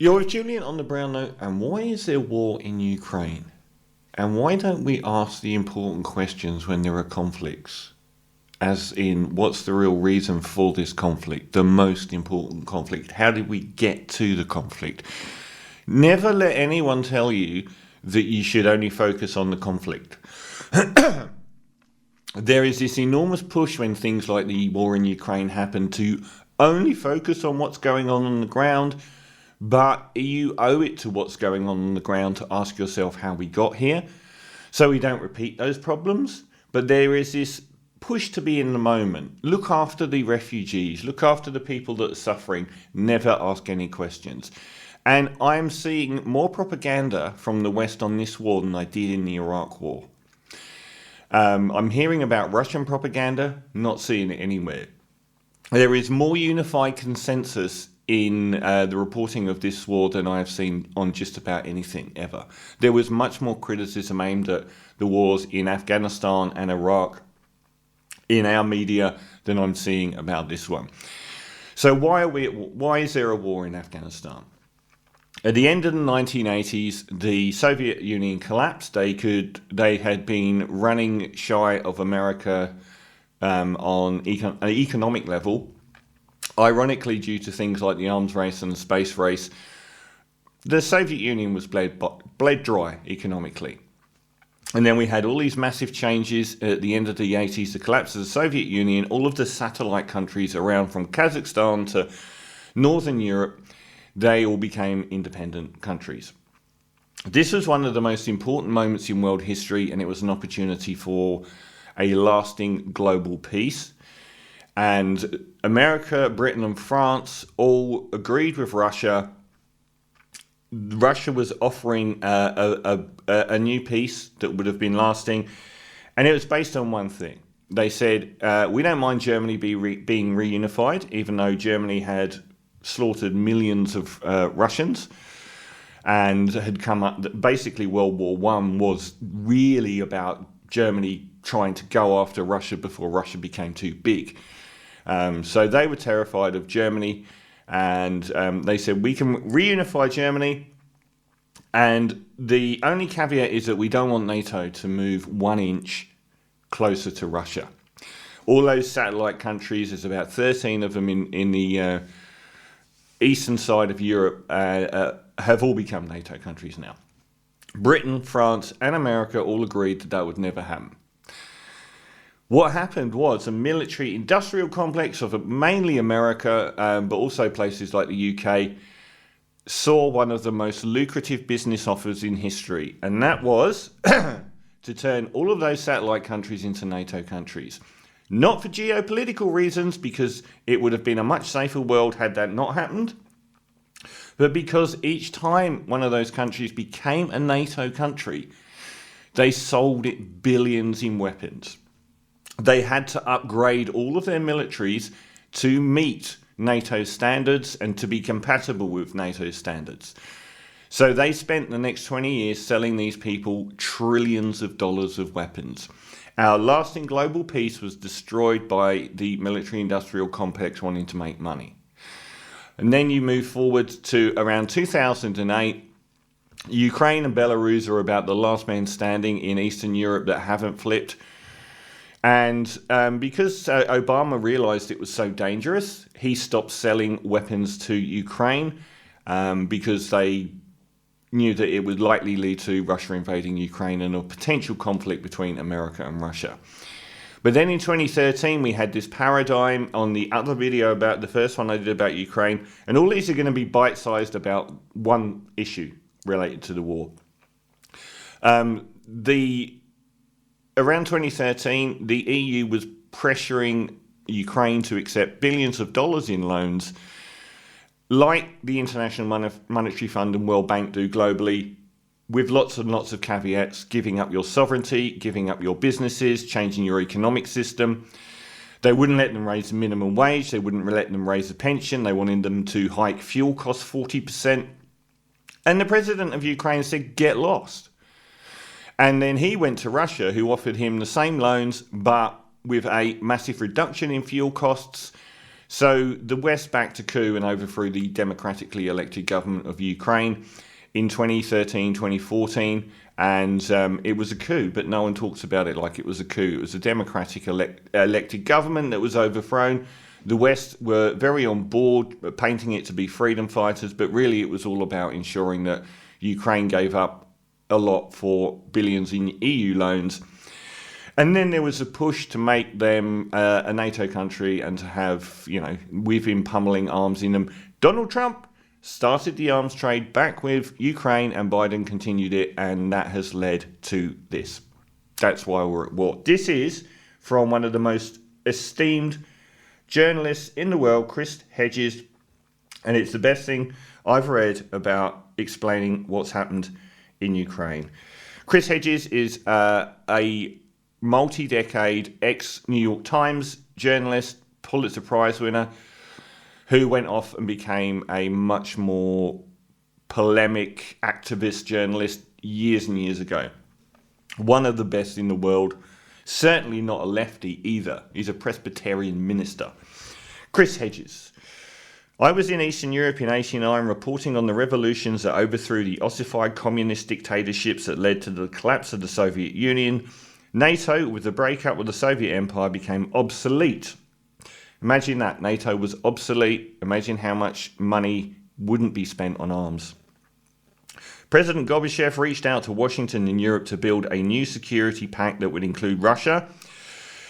You're with Julian on the Brown Note, and why is there war in Ukraine? And why don't we ask the important questions when there are conflicts? As in, what's the real reason for this conflict? The most important conflict. How did we get to the conflict? Never let anyone tell you that you should only focus on the conflict. There is this enormous push when things like the war in Ukraine happen to only focus on what's going on the ground, but you owe it to what's going on the ground to ask yourself how we got here, so we don't repeat those problems. But there is this push to be in the moment. Look after the refugees, look after the people that are suffering, never ask any questions. And I'm seeing more propaganda from the West on this war than I did in the Iraq war. I'm hearing about Russian propaganda, not seeing it anywhere. There is more unified consensus in the reporting of this war than I have seen on just about anything ever. There was much more criticism aimed at the wars in Afghanistan and Iraq in our media than I'm seeing about this one. So why is there a war in Afghanistan? At the end of the 1980s, the Soviet Union collapsed. They had been running shy of America on an economic level. Ironically, due to things like the arms race and the space race, the Soviet Union was bled dry economically. And then we had all these massive changes at the end of the 80s, the collapse of the Soviet Union, all of the satellite countries around from Kazakhstan to Northern Europe, they all became independent countries. This was one of the most important moments in world history, and it was an opportunity for a lasting global peace. And America, Britain and France all agreed with Russia. Russia was offering a new peace that would have been lasting, and it was based on one thing. They said, we don't mind Germany being reunified, even though Germany had slaughtered millions of Russians and had come up. Basically, World War I was really about Germany trying to go after Russia before Russia became too big. So they were terrified of Germany, and they said, we can reunify Germany, and the only caveat is that we don't want NATO to move 1 inch closer to Russia. All those satellite countries, there's about 13 of them in the eastern side of Europe, have all become NATO countries now. Britain, France and America all agreed that that would never happen. What happened was a military industrial complex of mainly America, but also places like the UK, saw one of the most lucrative business offers in history, and that was to turn all of those satellite countries into NATO countries. Not for geopolitical reasons, because it would have been a much safer world had that not happened, but because each time one of those countries became a NATO country, they sold it billions in weapons. They had to upgrade all of their militaries to meet NATO standards and to be compatible with NATO standards. So they spent the next 20 years selling these people trillions of dollars of weapons. Our lasting global peace was destroyed by the military-industrial complex wanting to make money. And then you move forward to around 2008. Ukraine and Belarus are about the last man standing in Eastern Europe that haven't flipped. And because Obama realized it was so dangerous, he stopped selling weapons to Ukraine because they knew that it would likely lead to Russia invading Ukraine and a potential conflict between America and Russia. But then in 2013, we had this paradigm on the other video about the first one I did about Ukraine, and all these are going to be bite-sized about one issue related to the war. Around 2013, the EU was pressuring Ukraine to accept billions of dollars in loans, like the International Monetary Fund and World Bank do globally, with lots and lots of caveats: giving up your sovereignty, giving up your businesses, changing your economic system. They wouldn't let them raise the minimum wage. They wouldn't let them raise the pension. They wanted them to hike fuel costs 40%. And the president of Ukraine said, get lost. And then he went to Russia, who offered him the same loans, but with a massive reduction in fuel costs. So the West backed a coup and overthrew the democratically elected government of Ukraine in 2013, 2014, and it was a coup, but no one talks about it like it was a coup. It was a democratic elected government that was overthrown. The West were very on board, painting it to be freedom fighters, but really it was all about ensuring that Ukraine gave up a lot for billions in EU loans. And then there was a push to make them a NATO country and to have, with him pummeling arms in them. Donald Trump started the arms trade back with Ukraine and Biden continued it, and that has led to this. That's why we're at war. This is from one of the most esteemed journalists in the world, Chris Hedges, and it's the best thing I've read about explaining what's happened in Ukraine. Chris Hedges is a multi-decade ex-New York Times journalist, Pulitzer Prize winner, who went off and became a much more polemic activist journalist years and years ago. One of the best in the world, certainly not a lefty either. He's a Presbyterian minister. Chris Hedges. I was in Eastern Europe in 1989 reporting on the revolutions that overthrew the ossified communist dictatorships that led to the collapse of the Soviet Union. NATO, with the breakup of the Soviet Empire, became obsolete. Imagine that. NATO was obsolete. Imagine how much money wouldn't be spent on arms. President Gorbachev reached out to Washington and Europe to build a new security pact that would include Russia.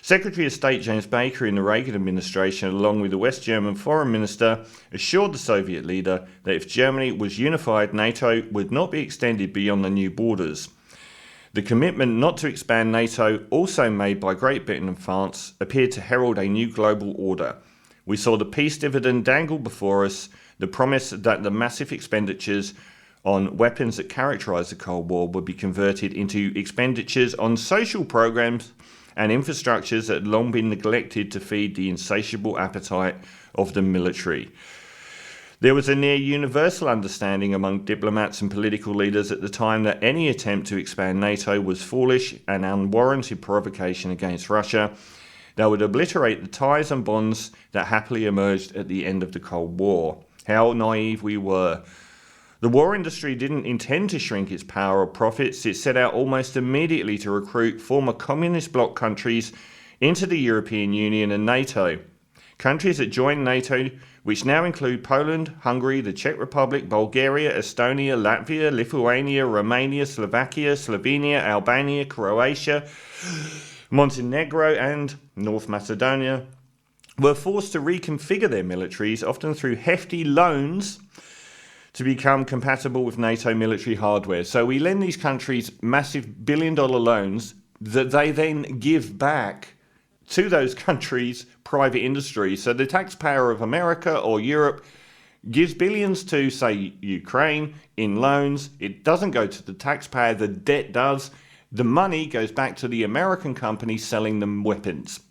Secretary of State James Baker in the Reagan administration, along with the West German foreign minister, assured the Soviet leader that if Germany was unified, NATO would not be extended beyond the new borders. The commitment not to expand NATO, also made by Great Britain and France, appeared to herald a new global order. We saw the peace dividend dangle before us, the promise that the massive expenditures on weapons that characterised the Cold War would be converted into expenditures on social programs and infrastructures that had long been neglected to feed the insatiable appetite of the military. There was a near universal understanding among diplomats and political leaders at the time that any attempt to expand NATO was foolish and unwarranted provocation against Russia that would obliterate the ties and bonds that happily emerged at the end of the Cold War. How naive we were. The war industry didn't intend to shrink its power or profits. It set out almost immediately to recruit former communist bloc countries into the European Union and NATO. Countries that joined NATO, which now include Poland, Hungary, the Czech Republic, Bulgaria, Estonia, Latvia, Lithuania, Romania, Slovakia, Slovenia, Albania, Croatia, Montenegro, and North Macedonia, were forced to reconfigure their militaries, often through hefty loans, to become compatible with NATO military hardware. So we lend these countries massive billion-dollar loans that they then give back to those countries' private industry. So the taxpayer of America or Europe gives billions to, say, Ukraine in loans. It doesn't go to the taxpayer, the debt does. The money goes back to the American company selling them weapons.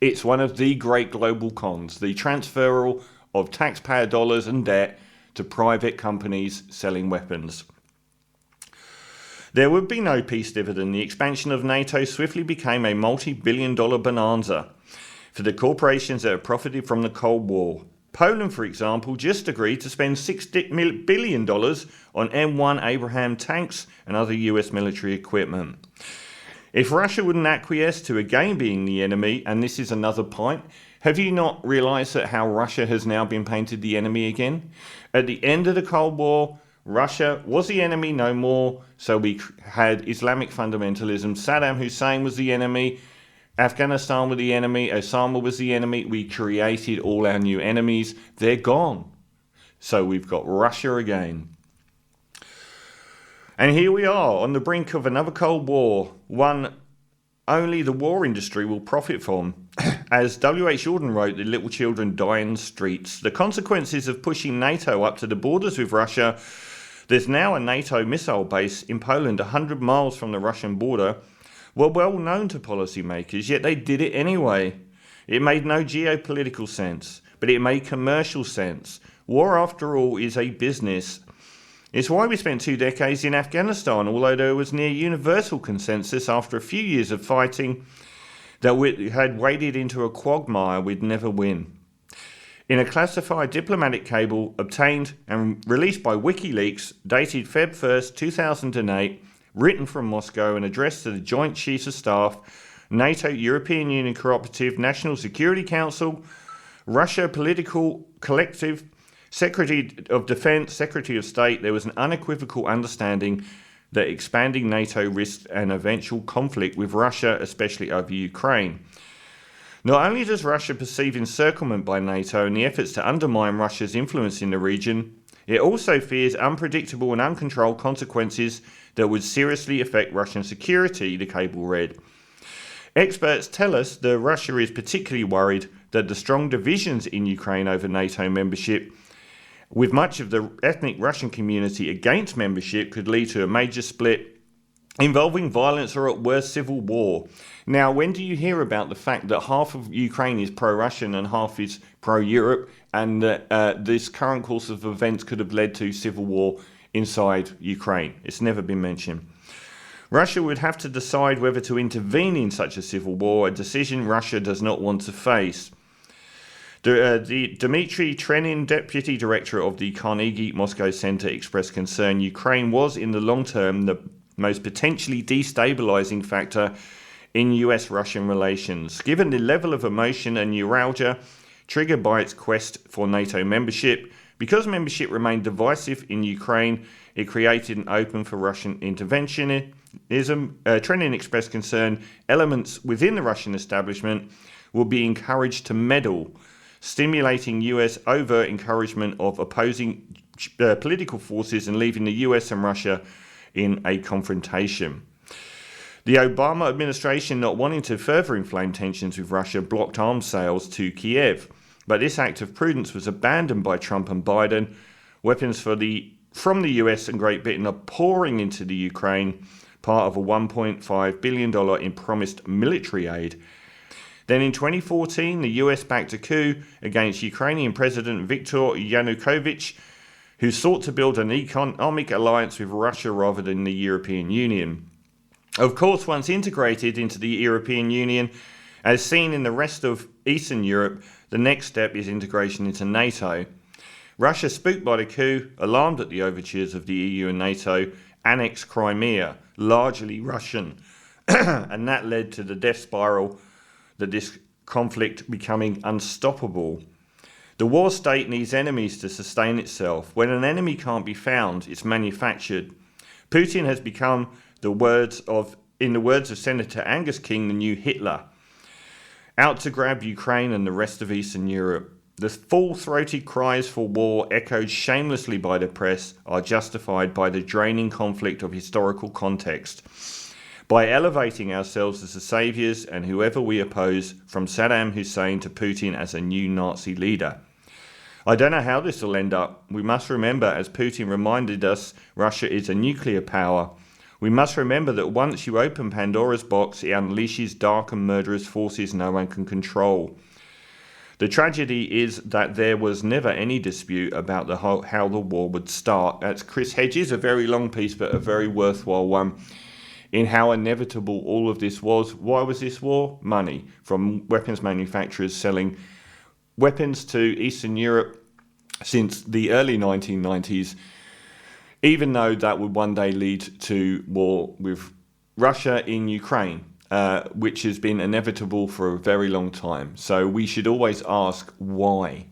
It's one of the great global cons, the transfer of taxpayer dollars and debt to private companies selling weapons. There would be no peace dividend. The expansion of NATO swiftly became a multi-billion-dollar bonanza for the corporations that have profited from the Cold War. Poland, for example, just agreed to spend $6 billion on M1 Abraham tanks and other US military equipment. If Russia wouldn't acquiesce to again being the enemy, and this is another point, have you not realised that how Russia has now been painted the enemy again? At the end of the Cold War, Russia was the enemy no more, so we had Islamic fundamentalism. Saddam Hussein was the enemy, Afghanistan was the enemy, Osama was the enemy. We created all our new enemies. They're gone. So we've got Russia again. And here we are on the brink of another Cold War, one only the war industry will profit from. As W.H. Jordan wrote, the little children die in the streets. The consequences of pushing NATO up to the borders with Russia. There's now a NATO missile base in Poland 100 miles from the Russian border, were well known to policymakers, yet they did it anyway. It made no geopolitical sense, but it made commercial sense. War, after all, is a business. It's why we spent 2 decades in Afghanistan, although there was near universal consensus after a few years of fighting that we had waded into a quagmire we'd never win. In a classified diplomatic cable obtained and released by WikiLeaks, dated Feb 1st, 2008, written from Moscow and addressed to the Joint Chiefs of Staff, NATO, European Union Cooperative, National Security Council, Russia Political Collective, Secretary of Defense, Secretary of State, there was an unequivocal understanding that expanding NATO risked an eventual conflict with Russia, especially over Ukraine. Not only does Russia perceive encirclement by NATO and the efforts to undermine Russia's influence in the region, it also fears unpredictable and uncontrolled consequences that would seriously affect Russian security, the cable read. Experts tell us that Russia is particularly worried that the strong divisions in Ukraine over NATO membership, with much of the ethnic Russian community against membership, could lead to a major split involving violence or at worst civil war. Now, when do you hear about the fact that half of Ukraine is pro-Russian and half is pro-Europe, and that this current course of events could have led to civil war inside Ukraine? It's never been mentioned. Russia would have to decide whether to intervene in such a civil war, a decision Russia does not want to face. The Dmitry Trenin, deputy director of the Carnegie Moscow Center, expressed concern Ukraine was, in the long term, the most potentially destabilizing factor in US-Russian relations. Given the level of emotion and neuralgia triggered by its quest for NATO membership, because membership remained divisive in Ukraine, it created an open for Russian interventionism. Trenin expressed concern elements within the Russian establishment will be encouraged to meddle, stimulating US overt encouragement of opposing political forces and leaving the US and Russia in a confrontation. The Obama administration, not wanting to further inflame tensions with Russia, blocked arms sales to Kiev. But this act of prudence was abandoned by Trump and Biden. Weapons from the US and Great Britain are pouring into the Ukraine, part of a $1.5 billion in promised military aid. Then in 2014, the US backed a coup against Ukrainian President Viktor Yanukovych, who sought to build an economic alliance with Russia rather than the European Union. Of course, once integrated into the European Union, as seen in the rest of Eastern Europe, the next step is integration into NATO. Russia, spooked by the coup, alarmed at the overtures of the EU and NATO, annexed Crimea, largely Russian, and that led to the death spiral, this conflict becoming unstoppable. The war state needs enemies to sustain itself. When an enemy can't be found, it's manufactured. Putin has become, in the words of Senator Angus King, the new Hitler, out to grab Ukraine and the rest of Eastern Europe. The full-throated cries for war, echoed shamelessly by the press, are justified by the draining conflict of historical context. By elevating ourselves as the saviours and whoever we oppose, from Saddam Hussein to Putin as a new Nazi leader. I don't know how this will end up. We must remember, as Putin reminded us, Russia is a nuclear power. We must remember that once you open Pandora's box, it unleashes dark and murderous forces no one can control. The tragedy is that there was never any dispute about how the war would start. That's Chris Hedges, a very long piece, but a very worthwhile one, in how inevitable all of this was. Why was this war? Money from weapons manufacturers selling weapons to Eastern Europe since the early 1990s, even though that would one day lead to war with Russia in Ukraine, which has been inevitable for a very long time. So we should always ask why.